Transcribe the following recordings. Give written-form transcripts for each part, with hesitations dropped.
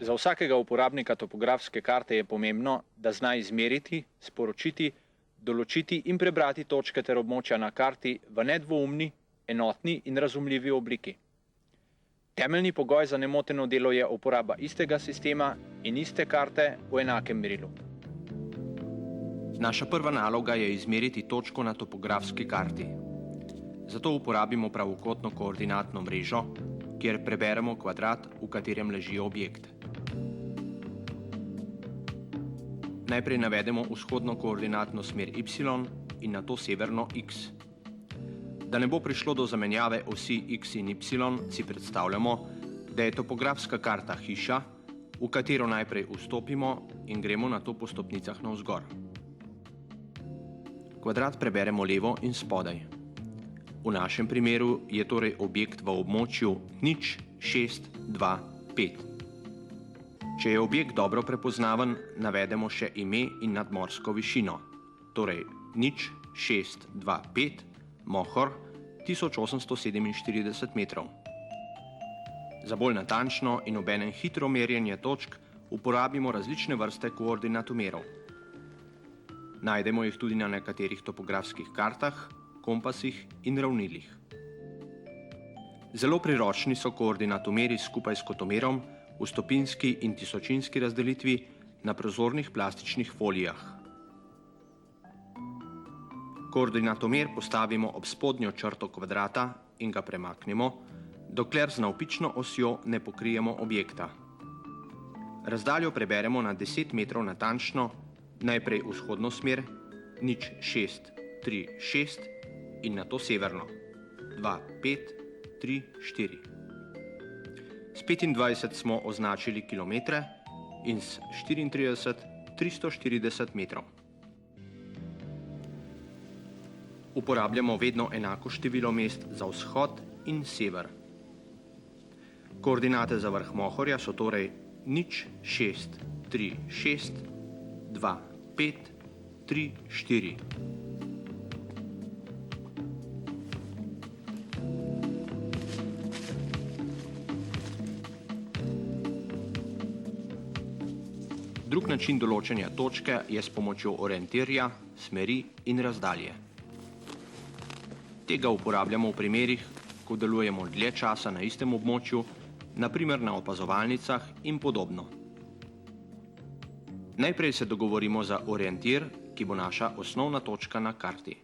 Za vsakega uporabnika topografske karte je pomembno, da zna izmeriti, sporočiti, določiti in prebrati točke ter območja na karti v nedvoumni, enotni in razumljivi obliki. Temeljni pogoj za nemoteno delo je uporaba istega sistema in iste karte v enakem merilu. Naša prva naloga je izmeriti točko na topografski karti. Zato uporabimo pravokotno koordinatno mrežo, kjer preberemo kvadrat, v katerem leži objekt. Najprej navedemo vzhodno koordinatno smer y in nato severno x. Da ne bo prišlo do zamenjave osi x in y, si predstavljamo, da je topografska karta hiša, v katero najprej vstopimo in gremo nato po stopnicah navzgor. Kvadrat preberemo levo in spodaj. V našem primeru je torej objekt v območju 0, 6, 2, 5. Če je objekt dobro prepoznaven, navedemo še ime in nadmorsko višino, torej 0, 6, 2, 5, Mohor, 1847 metrov. Za bolj natančno in obenem hitro merjenje točk uporabimo različne vrste koordinatomerov. Najdemo jih tudi na nekaterih topografskih kartah, kompasih in ravnilih. Zelo priročni so koordinatomeri skupaj s kotomerom v stopinjski in tisočinski razdelitvi na prozornih plastičnih folijah. Koordinatomer postavimo ob spodnjo črto kvadrata in ga premaknemo, dokler z navpično osjo ne pokrijemo objekta. Razdaljo preberemo na 10 metrov natančno, najprej vzhodno smer 0, 6, 3, 6 in nato severno 2, 5, 3, 4. S 25 smo označili kilometre in s 34 340 metrov. Uporabljamo vedno enako število mest za vzhod in sever. Koordinate za vrh Mohorja so torej 0, 6, 3, 6, 2, 5, 3, 4. Drug način določanja točke je s pomočjo orientirja, smeri in razdalje. Tega uporabljamo v primerih, ko delujemo dlje časa na istem območju, na primer na opazovalnicah in podobno. Najprej se dogovorimo za orientir, ki bo naša osnovna točka na karti.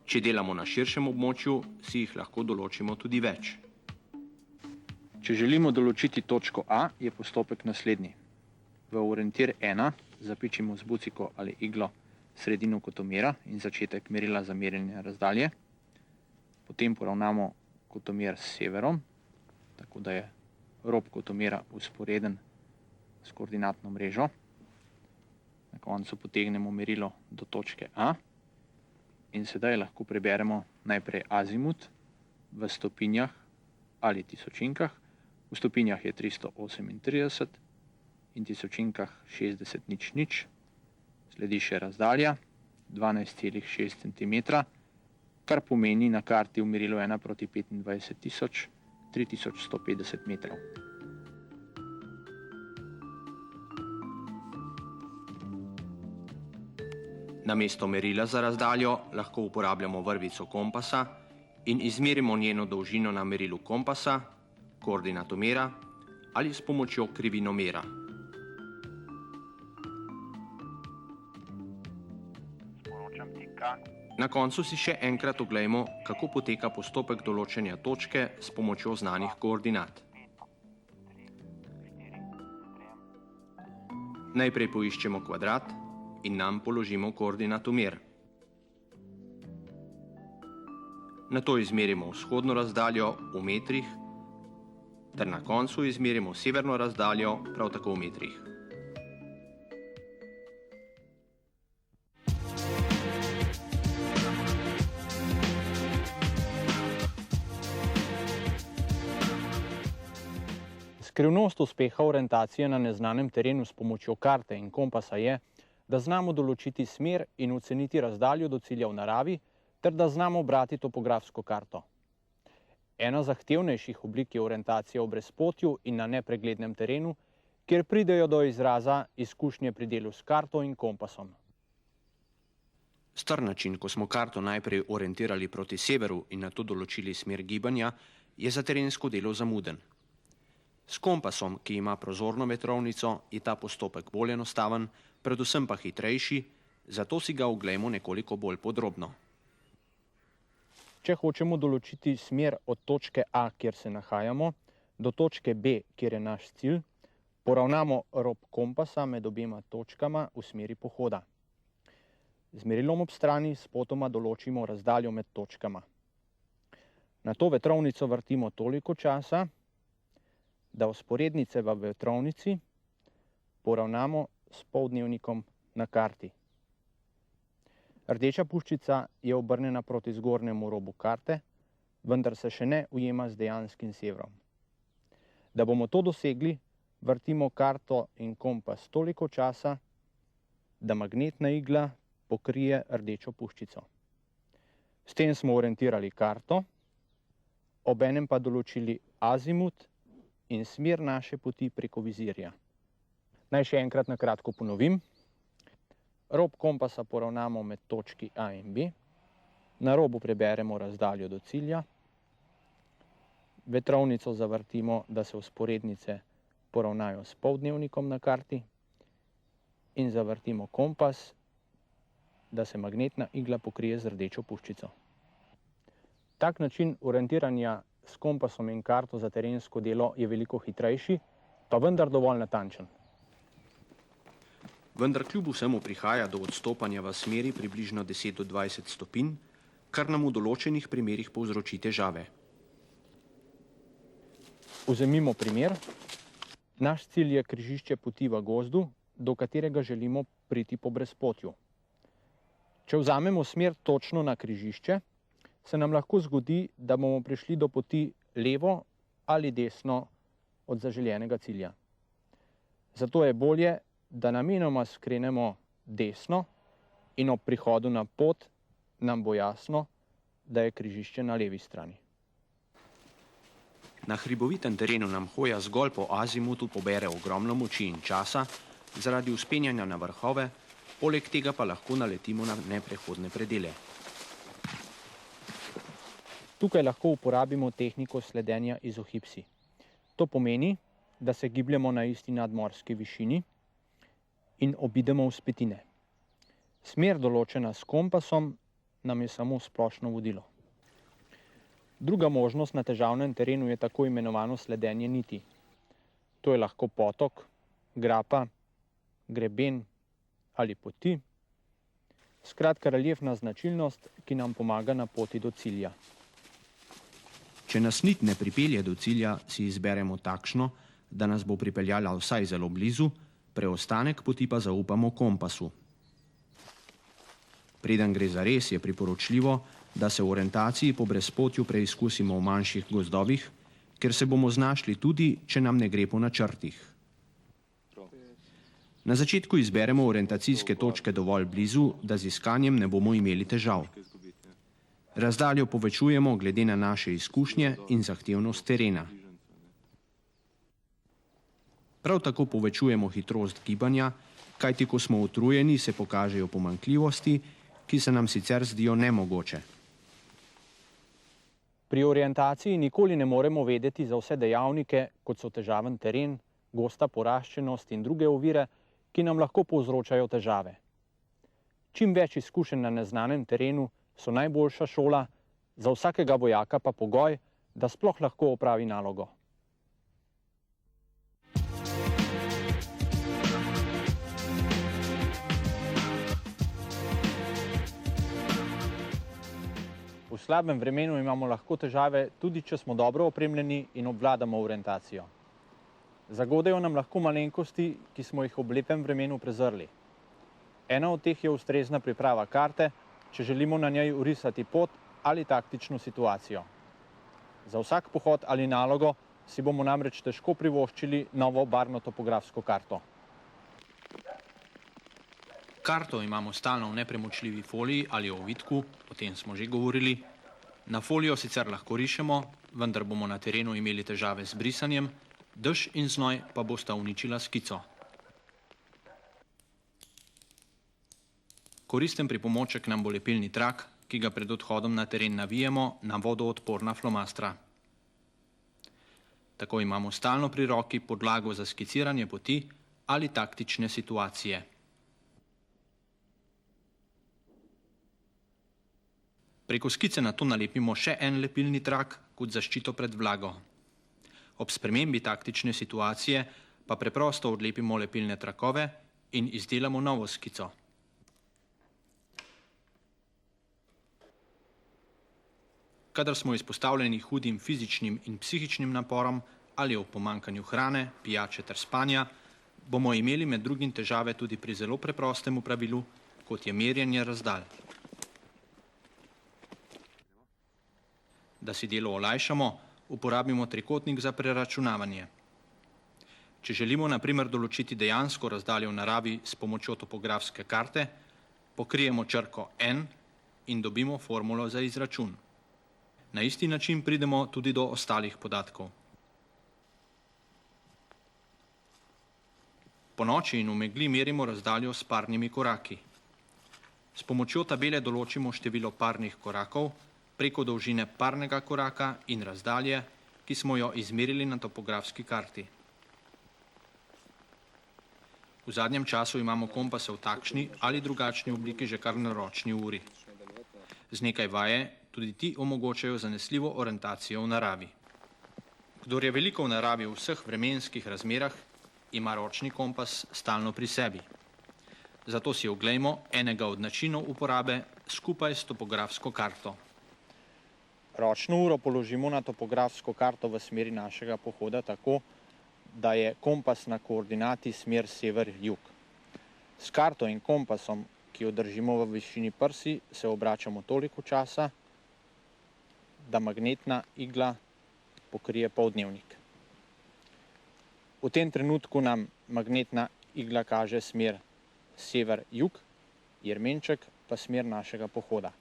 Če delamo na širšem območju, si jih lahko določimo tudi več. Če želimo določiti točko A, je postopek naslednji. V orientir 1 zapičimo z buciko ali iglo sredino kotomera in začetek merila za merjenje razdalje. Potem poravnamo kotomer s severom, tako da je rob kotomera vzporeden s koordinatno mrežo. Na koncu potegnemo merilo do točke A in sedaj lahko preberemo najprej azimut v stopinjah ali tisočinkah. V stopinjah je 338 in tisočinkah 60 nič nič. Sledi še razdalja 12,6 cm, kar pomeni na karti v merilu 1 proti 25 3150 metrov. Namesto merila za razdaljo lahko uporabljamo vrvico kompasa in izmerimo njeno dolžino na merilu kompasa, koordinatomera ali s pomočjo krivinomera. Na koncu si še enkrat oglejmo, kako poteka postopek določanja točke s pomočjo znanih koordinat. Najprej poiščemo kvadrat in nam položimo koordinatomer. Nato izmerimo vzhodno razdaljo v metrih, ter na koncu izmerimo severno razdaljo prav tako v metrih. Skrivnost uspeha orientacije na neznanem terenu s pomočjo karte in kompasa je, da znamo določiti smer in oceniti razdaljo do cilja v naravi, ter da znamo brati topografsko karto. Ena zahtevnejših oblik je orientacija v brezpotju in na nepreglednem terenu, kjer pridejo do izraza izkušnje pri delu s karto in kompasom. Star način, ko smo karto najprej orientirali proti severu in nato določili smer gibanja, je za terensko delo zamuden. S kompasom, ki ima prozorno vetrovnico, je ta postopek bolj enostaven, predvsem pa hitrejši, zato si ga oglejmo nekoliko bolj podrobno. Če hočemo določiti smer od točke A, kjer se nahajamo, do točke B, kjer je naš cilj, poravnamo rob kompasa med obema točkama v smeri pohoda. Z merilom ob strani spotoma določimo razdaljo med točkama. Nato vetrovnico vrtimo toliko časa, da vzporednice v vetrovnici poravnamo s poldnevnikom na karti. Rdeča puščica je obrnjena proti zgornjemu robu karte, vendar se še ne ujema z dejanskim severom. Da bomo to dosegli, vrtimo karto in kompas toliko časa, da magnetna igla pokrije rdečo puščico. S tem smo orientirali karto, obenem pa določili azimut in smer naše poti preko vizirja. Naj še enkrat na kratko ponovim. Rob kompasa poravnamo med točki A in B, na robu preberemo razdaljo do cilja, vetrovnico zavrtimo, da se vzporednice poravnajo s poldnevnikom na karti in zavrtimo kompas, da se magnetna igla pokrije z rdečo puščico. Tak način orientiranja s kompasom in karto za terensko delo je veliko hitrejši, pa vendar dovolj natančen. Vendar kljub vsemu prihaja do odstopanja v smeri približno 10 do 20 stopinj, kar nam v določenih primerih povzroči težave. Vzemimo primer. Naš cilj je križišče poti v gozdu, do katerega želimo priti po brezpotju. Če vzamemo smer točno na križišče, se nam lahko zgodi, da bomo prišli do poti levo ali desno od zaželjenega cilja. Zato je bolje, da namenoma skrenemo desno in ob prihodu na pot nam bo jasno, da je križišče na levi strani. Na hribovitem terenu nam hoja zgolj po azimutu pobere ogromno moči in časa zaradi vzpenjanja na vrhove, poleg tega pa lahko naletimo na neprehodne predele. Tukaj lahko uporabimo tehniko sledenja izohipsi. To pomeni, da se gibljemo na isti nadmorski višini in obidemo vzpetine. Smer določena s kompasom nam je samo splošno vodilo. Druga možnost na težavnem terenu je tako imenovano sledenje niti. To je lahko potok, grapa, greben ali poti. Skratka, reljefna značilnost, ki nam pomaga na poti do cilja. Če nas nit ne pripelje do cilja, si izberemo takšno, da nas bo pripeljala vsaj zelo blizu, preostanek poti pa zaupamo kompasu. Preden gre za res, je priporočljivo, da se v orientaciji po brezpotju preizkusimo v manjših gozdovih, ker se bomo znašli tudi, če nam ne gre po načrtih. Na začetku izberemo orientacijske točke dovolj blizu, da z iskanjem ne bomo imeli težav. Razdaljo povečujemo glede na naše izkušnje in zahtevnost terena. Prav tako povečujemo hitrost gibanja, kajti ko smo utrujeni, se pokažejo pomanjkljivosti, ki se nam sicer zdijo nemogoče. Pri orientaciji nikoli ne moremo vedeti za vse dejavnike, kot so težaven teren, gosta poraščenost in druge ovire, ki nam lahko povzročajo težave. Čim več izkušenj na neznanem terenu so najboljša šola, za vsakega vojaka pa pogoj, da sploh lahko opravi nalogo. V slabem vremenu imamo lahko težave, tudi če smo dobro opremljeni in obvladamo orientacijo. Zagodejo nam lahko malenkosti, ki smo jih ob lepem vremenu prezrli. Ena od teh je ustrezna priprava karte, če želimo na njej orisati pot ali taktično situacijo. Za vsak pohod ali nalogo si bomo namreč težko privoščili novo barvno topografsko karto. Karto imamo stalno v nepremočljivi foliji ali ovitku, o tem smo že govorili. Na folijo sicer lahko rišemo, vendar bomo na terenu imeli težave z brisanjem, Dež in znoj pa bosta uničila skico. Koristen pripomoček nam bo lepilni trak, ki ga pred odhodom na teren navijemo na vodoodporna flomastra. Tako imamo stalno pri roki podlago za skiciranje poti ali taktične situacije. Preko skice na to nalepimo še en lepilni trak kot zaščito pred vlago. Ob spremembi taktične situacije pa preprosto odlepimo lepilne trakove in izdelamo novo skico. Kadar smo izpostavljeni hudim fizičnim in psihičnim naporom ali ob pomanjkanju hrane, pijače ter spanja, bomo imeli med drugim težave tudi pri zelo preprostemu pravilu, kot je merjenje razdalj. Da si delo olajšamo, uporabimo trikotnik za preračunavanje. Če želimo na primer določiti dejansko razdaljo v naravi s pomočjo topografske karte, pokrijemo črko N in dobimo formulo za izračun. Na isti način pridemo tudi do ostalih podatkov. Ponoči in v megli merimo razdaljo s parnimi koraki. S pomočjo tabele določimo število parnih korakov preko dolžine parnega koraka in razdalje, ki smo jo izmerili na topografski karti. V zadnjem času imamo kompase v takšni ali drugačni obliki že kar na ročni uri. Z nekaj vaje tudi ti omogočajo zanesljivo orientacijo v naravi. Kdor je veliko v naravi v vseh vremenskih razmerah, ima ročni kompas stalno pri sebi. Zato si oglejmo enega od načinov uporabe skupaj s topografsko karto. Ročno uro položimo na topografsko karto v smeri našega pohoda tako, da je kompas na koordinati smer sever-jug. S karto in kompasom, ki jo držimo v višini prsi, se obračamo toliko časa, da magnetna igla pokrije poldnevnik. V tem trenutku nam magnetna igla kaže smer sever-jug, jermenček pa smer našega pohoda.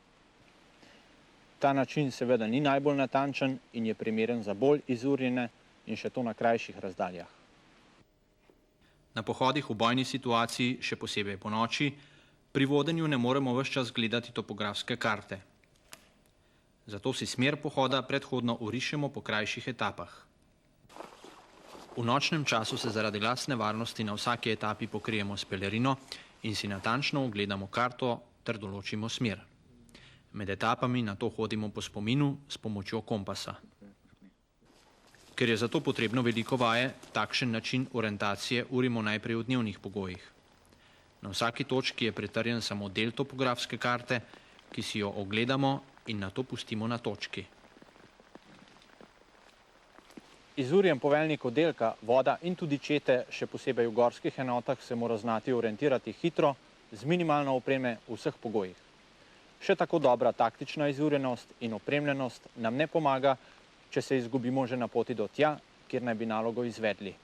Ta način seveda ni najbolj natančen in je primeren za bolj izurjene in še to na krajših razdaljah. Na pohodih v bojni situaciji, še posebej po noči, pri vodenju ne moremo ves čas gledati topografske karte. Zato si smer pohoda predhodno orišemo po krajših etapah. V nočnem času se zaradi lastne varnosti na vsaki etapi pokrijemo s pelerino in si natančno ogledamo karto ter določimo smer. Med etapami na to hodimo po spominu s pomočjo kompasa. Ker je zato potrebno veliko vaje, takšen način orientacije urimo najprej v dnevnih pogojih. Na vsaki točki je pritrjen samo del topografske karte, ki si jo ogledamo in nato pustimo na točki. Izurjen poveljnik oddelka, voda in tudi čete, še posebej v gorskih enotah, se mora znati orientirati hitro, z minimalno opreme v vseh pogojih. Še tako dobra taktična izurjenost in opremljenost nam ne pomaga, če se izgubimo že na poti do tja, kjer naj bi nalogo izvedli.